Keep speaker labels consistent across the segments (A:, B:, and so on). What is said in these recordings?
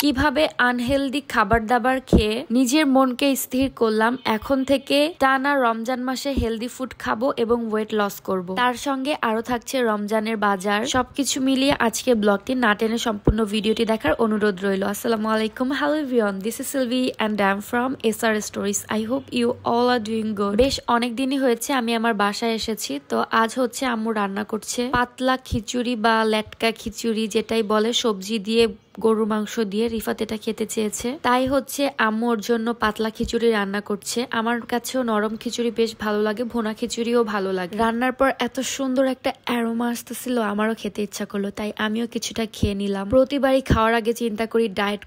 A: কিভাবে আনহেলদি খাবার দাবার খেয়ে নিজের মনকে স্থির করলাম এখন থেকে টানা রমজান মাসে হেলদি ফুড খাবো এবং ওয়েট লস করব। তার সঙ্গে আরো থাকছে রমজানের বাজার। সবকিছু মিলিয়ে আজকে ব্লগটি না টেনে সম্পূর্ণ ভিডিওটি দেখার অনুরোধ রইল। আসসালামু আলাইকুম, hello everyone, this is Silvi and I am from SR stories. I hope you all are doing good. বেশ অনেক দিনই হয়েছে আমি আমার বাসায় এসেছি, তো আজ হচ্ছে আম্মু রান্না করছে পাতলা খিচুড়ি বা লেটকা খিচুড়ি যেটাই বলে, সবজি দিয়ে গরু মাংস দিয়ে। রিফাত এটা খেতে চেয়েছে, তাই হচ্ছে আম্মু ওর জন্য পাতলা খিচুড়ি রান্না করছে। আমার কাছেও নরম খিচুড়ি বেশ ভালো লাগে, ভুনা খিচুড়িও ভালো লাগে। রান্নার পর এত সুন্দর একটা অ্যারোমা আসতেছিল, আমারও খেতে ইচ্ছা করলো, তাই আমিও কিছুটা খেয়ে নিলাম। প্রতিবারই খাওয়ার আগে চিন্তা করি ডায়েট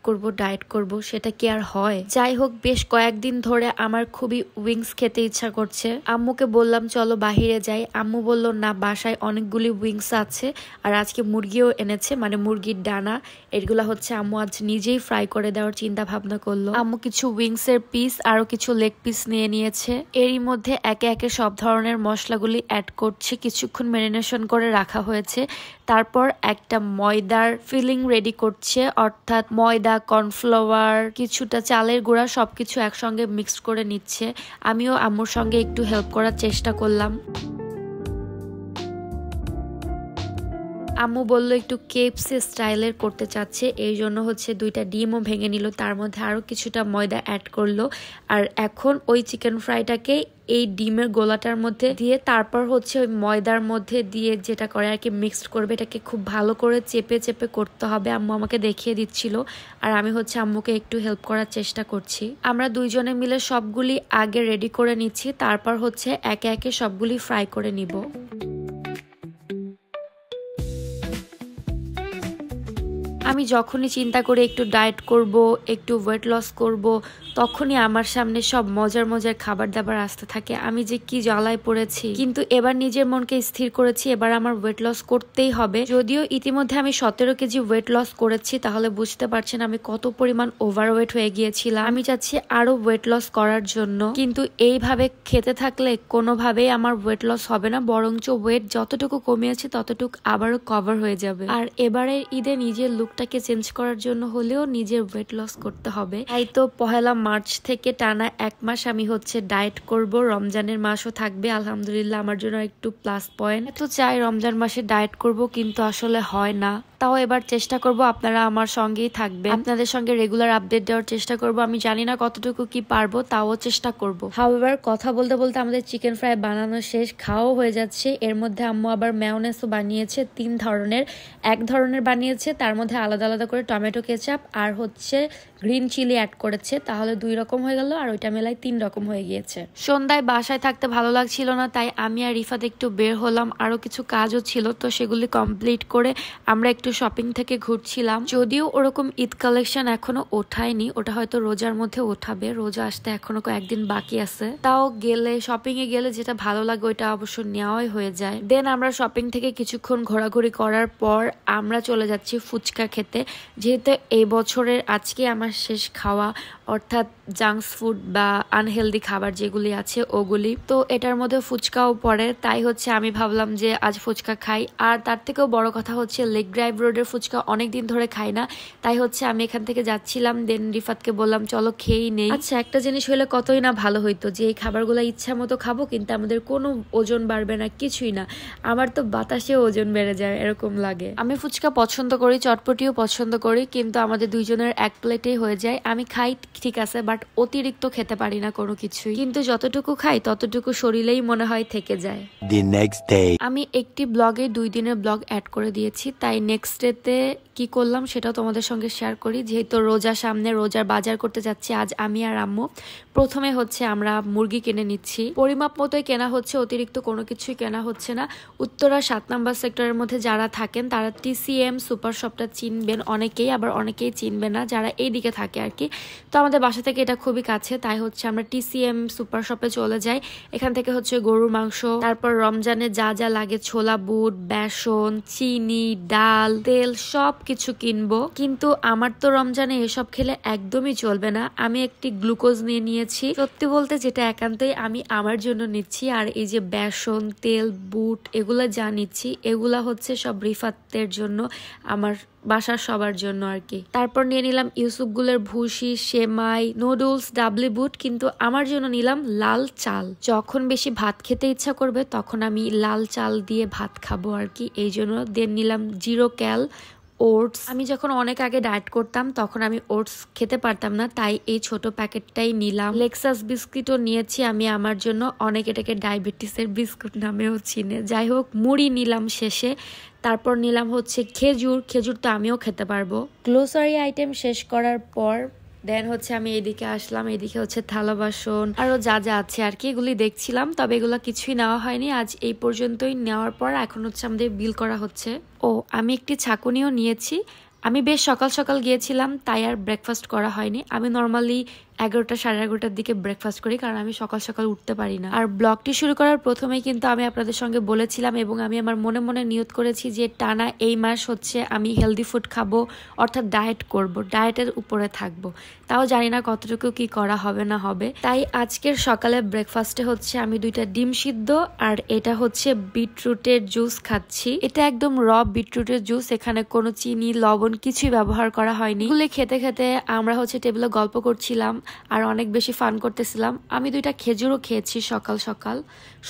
A: করব, সেটা কি আর হয়? যাই হোক, বেশ কয়েকদিন ধরে আমার খুবই উইংস খেতে ইচ্ছা করছে। আম্মুকে বললাম চলো বাহিরে যাই, আম্মু বলল না, বাসায় অনেকগুলি উইংস আছে, আর আজকে মুরগিও এনেছে, মানে মুরগির ডানা। এগুলা হচ্ছে আম্মু আজ নিজেই ফ্রাই করে দেওয়ার চিন্তা ভাবনা করলো। আম্মু কিছু উইংস এর পিস আরো কিছু লেগ পিস নিয়ে নিয়েছে। এরই মধ্যে একে একে সব ধরনের মশলাগুলি অ্যাড করছে। কিছুক্ষণ ম্যারিনেশন করে রাখা হয়েছে, তারপর একটা ময়দার ফিলিং রেডি করছে, অর্থাৎ ময়দা, কর্নফ্লাওয়ার, কিছুটা চালের গুঁড়া সবকিছু একসঙ্গে মিক্সড করে নিচ্ছে। আমিও আম্মুর সঙ্গে একটু হেল্প করার চেষ্টা করলাম। আম্মু বলল একটু কেএফসি স্টাইলের করতে চাচ্ছে, এই জন্য হচ্ছে 2টা ডিমও ভেঙে নিল, তার মধ্যে আরো কিছুটা ময়দা অ্যাড করলো। আর এখন ওই চিকেন ফ্রাইটাকে এই ডিমের গোলাটার মধ্যে দিয়ে তারপর হচ্ছে ওই ময়দার মধ্যে দিয়ে যেটা করে আর কি মিক্সড করবে। এটাকে খুব ভালো করে চেপে চেপে করতে হবে। আম্মু আমাকে দেখিয়ে দিচ্ছিল, আর আমি হচ্ছে আম্মুকে একটু হেল্প করার চেষ্টা করছি। আমরা দুইজনে মিলে সবগুলি আগে রেডি করে নিচ্ছি, তারপর হচ্ছে একে একে সবগুলি ফ্রাই করে নিব। আমি যখনই চিন্তা করে একটু ডায়েট করব, একটু ওয়েট লস করব, তখনই আমার সামনে সব মজার মজার খাবার দাবার আসতে থাকে। আমি যে কি জ্বালায় পড়েছি, কিন্তু এবার নিজের মনকে স্থির করেছি, এবার আমার ওয়েট লস করতেই হবে। যদিও ইতিমধ্যে আমি 17 কেজি ওয়েট লস করেছি, তাহলে বুঝতে পারছেন আমি কত পরিমাণ ওভারওয়েট হয়ে গিয়েছিলাম। আমি চাচ্ছি আরো ওয়েট লস করার জন্য, কিন্তু এইভাবে খেতে থাকলে কোনোভাবেই আমার ওয়েট লস হবে না, বরঞ্চ ওয়েট যতটুকু কমিয়েছি ততটুকু আবারও কভার হয়ে যাবে। আর এবারের ঈদে নিজের লুকটাকে চেঞ্জ করার জন্য হলেও নিজের ওয়েট লস করতে হবে। তাই তো পহেলা মার্চ থেকে টানা 1 মাস আমি হচ্ছে ডায়েট করব। রমজানের মাসও থাকবে, আলহামদুলিল্লাহ আমার জন্য একটু প্লাস পয়েন্ট। তো চাই রমজান মাসে ডায়েট করব, কিন্তু আসলে হয় না। তাও এবার চেষ্টা করব, আপনারা আমার সঙ্গেই থাকবেন, আপনাদের সঙ্গে রেগুলার আপডেট দেওয়ার চেষ্টা করব। আমি জানি না কতটুকু কি পারবো, তাও চেষ্টা করব। হাউএভার কথা বলতে বলতে আমাদের চিকেন ফ্রাই বানানো শেষ, খাওয়াও হয়ে যাচ্ছে। এর মধ্যে আম্মু আবার মেয়োনেজও বানিয়েছে 3 ধরনের। এক ধরনের বানিয়েছে, তার মধ্যে আলাদা আলাদা করে টমেটো কেচাপ আর হচ্ছে গ্রিন চিলি অ্যাড করেছে, তাহলে 2 রকম হয়ে গেল, আর ওইটা মেলায় 3 রকম হয়ে গিয়েছে। সন্ধ্যায় বাসায় থাকতে ভালো লাগছিল না, তাই আমি আর রিফাত একটু বের হলাম। আরো কিছু কাজও ছিল, তো সেগুলি কমপ্লিট করে আমরা একটু শপিং থেকে ঘুরছিলাম। যদিও ওরকম ঈদ কালেকশন এখনো ওঠায়নি, ওটা হয়তো রোজার মধ্যে ওঠাবে, রোজা আসতে এখনো কয়েকদিন বাকি আছে। তাও গেলে শপিং এ গেলে যেটা ভালো লাগে ওইটা অবশ্য নেওয়াই হয়ে যায়। দেন আমরা শপিং থেকে কিছুক্ষণ ঘোরাঘুরি করার পর আমরা চলে যাচ্ছি ফুচকা খেতে, যেহেতু এই বছরের আজকে আমার শেষ খাওয়া, অর্থাৎ জাঙ্কস ফুড বা আনহেলদি খাবার যেগুলি আছে ওগুলি। তো এটার মধ্যে ফুচকাও পড়ে, তাই হচ্ছে আমি ভাবলাম যে আজ ফুচকা খাই। আর তার থেকেও বড় কথা হচ্ছে লেক ড্রাইভ রোডের ফুচকা অনেকদিন ধরে খাই না, তাই হচ্ছে আমি এখান থেকে যাচ্ছিলাম। দেন রিফাতকে বললাম চলো খেয়েই নেই। আচ্ছা, একটা জিনিস হলে কতই না ভালো হইতো, যে এই খাবারগুলো ইচ্ছা মতো খাবো, কিন্তু আমাদের কোনো ওজন বাড়বে না, কিছুই না। আমার তো বাতাসে ওজন বেড়ে যায় এরকম লাগে। আমি ফুচকা পছন্দ করি, চটপটিও পছন্দ করি, কিন্তু আমাদের দুইজনের এক প্লেটেই হয়ে যায়। আমি খাই ঠিক আছে, বাট অতিরিক্ত খেতে পারি না কোনো কিছুই, কিন্তু যতটুকু খাই ততটুকু শরীরেই মনে হয় থেকে যায়। আমি একটি ব্লগে 2 দিনের ব্লগ অ্যাড করে দিয়েছি, তাই নেক্সট ডেতে কি করলাম সেটাও তোমাদের সঙ্গে শেয়ার করি। যেহেতু রোজা সামনে, রোজার বাজার করতে যাচ্ছি আজ আমি আর আম্মু। প্রথমে হচ্ছে আমরা মুরগি কিনে নিচ্ছি, পরিমাপ মতোই কেনা হচ্ছে, অতিরিক্ত কোনো কিছুই কেনা হচ্ছে না। উত্তরা 7 নম্বর সেক্টরের মধ্যে যারা থাকেন তারা TCM সুপার শপটা চিনবেন অনেকেই, আবার অনেকেই চিনবে না যারা এই দিকে থাকে আর কি। তো আমাদের বাসা থেকে এটা খুবই কাছে, তাই হচ্ছে আমরা TCM সুপার শপে চলে যাই। এখান থেকে হচ্ছে গরুর মাংস, তারপর রমজানে যা যা লাগে ছোলা বুট, বেসন, চিনি, ডাল, তেল সব সবকিছু কিনবো, কিন্তু আমার তো রমজানে এসব খেলে একদমই চলবে না। আমি একটি গ্লুকোজ নিয়ে নিয়েছি, সত্যি বলতে যেটা একান্তই আমি আমার জন্য নিচ্ছি। আর এই যে বেসন, তেল, বুট এগুলা যা নিচ্ছি এগুলা হচ্ছে সব রিফাতের জন্য, আমার বাসার সবার জন্য আর কি। তারপর নিয়ে নিলাম ইউসুফগুলের ভুসি, সেমাই, নুডলস, ডাবলি বুট, কিন্তু আমার জন্য নিলাম লাল চাল। যখন বেশি ভাত খেতে ইচ্ছা করবে তখন আমি লাল চাল দিয়ে ভাত খাবো আর কি, এই জন্য। দেন নিলাম 0 ক্যাল ওটস। আমি যখন অনেক আগে ডায়েট করতাম তখন আমি ওটস খেতে পারতাম না, তাই এই ছোট প্যাকেটটাই নিলাম। লেক্সাস বিস্কিটও নিয়েছি আমি আমার জন্য, অনেক এটাকে ডায়াবেটিসের বিস্কুট নামেও চিনে। যাই হোক, মুড়ি নিলাম শেষে। তারপর নিলাম হচ্ছে খেজুর, খেজুর তো আমিও খেতে পারবো। গ্লোসারি আইটেম শেষ করার পর দেন হচ্ছে আমি এইদিকে আসলাম। এইদিকে হচ্ছে থালা বাসন আরো যা যা আছে আর কি, এগুলি দেখছিলাম, তবে এগুলো কিছুই নেওয়া হয়নি। আজ এই পর্যন্তই নেওয়ার পর এখন হচ্ছে আমাদের বিল করা হচ্ছে। ও, আমি একটি ছাঁকুনিও নিয়েছি। আমি বেশ সকাল সকাল গিয়েছিলাম, তাই আর ব্রেকফাস্ট করা হয়নি। আমি নর্মালি 11টা সাড়ে 11টার দিকে ব্রেকফাস্ট করি, কারণ আমি সকাল সকাল উঠতে পারি না। আর ব্লগটি শুরু করার প্রথমেই কিন্তু আমি আপনাদের সঙ্গে বলেছিলাম এবং আমি আমার মনে মনে নিয়ত করেছি যে টানা এই মাস হচ্ছে আমি হেলদি ফুড খাবো, অর্থাৎ ডায়েট করব, ডায়েটের উপরে থাকবো। তাও জানি না কতটুকু কি করা হবে না হবে। তাই আজকের সকালে ব্রেকফাস্টে হচ্ছে আমি 2টা ডিম সিদ্ধ আর এটা হচ্ছে বিটরুটের জুস খাচ্ছি। এটা একদম র বিটরুটের জুস, এখানে কোনো চিনি, লবণ কিছুই ব্যবহার করা হয়নি। এগুলো খেতে খেতে আমরা হচ্ছে টেবিলে গল্প করছিলাম আর অনেক বেশি ফান করতেছিলাম। আমি 2টা খেজুরও খেয়েছি সকাল সকাল,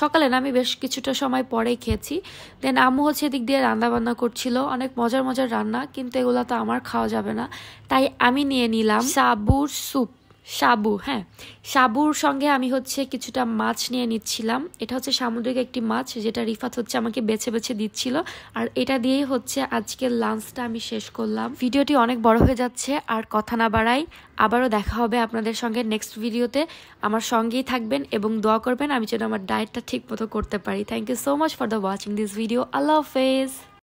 A: সকালে না, আমি বেশ কিছুটা সময় পরেই খেয়েছি। দেন আম্মু হচ্ছে এদিক দিয়ে রান্না বান্না করছিল, অনেক মজার মজার রান্না, কিন্তু এগুলো তো আমার খাওয়া যাবে না, তাই আমি নিয়ে নিলাম সাবুর স্যুপ। সাবু, হ্যাঁ, সাবুর সঙ্গে আমি হচ্ছে কিছুটা মাছ নিয়ে নিচ্ছিলাম। এটা হচ্ছে সামুদ্রিক একটি মাছ, যেটা রিফাত হচ্ছে আমাকে বেছে বেছে দিচ্ছিল, আর এটা দিয়েই হচ্ছে আজকের লাঞ্চটা আমি শেষ করলাম। ভিডিওটি অনেক বড় হয়ে যাচ্ছে, আর কথা না বাড়াই, আবারও দেখা হবে আপনাদের সঙ্গে নেক্সট ভিডিওতে। আমার সঙ্গেই থাকবেন এবং দোয়া করবেন আমি যেন আমার ডায়েটটা ঠিক মতো করতে পারি। Thank you so much for the watching this video. আল্লাহ হাফেজ।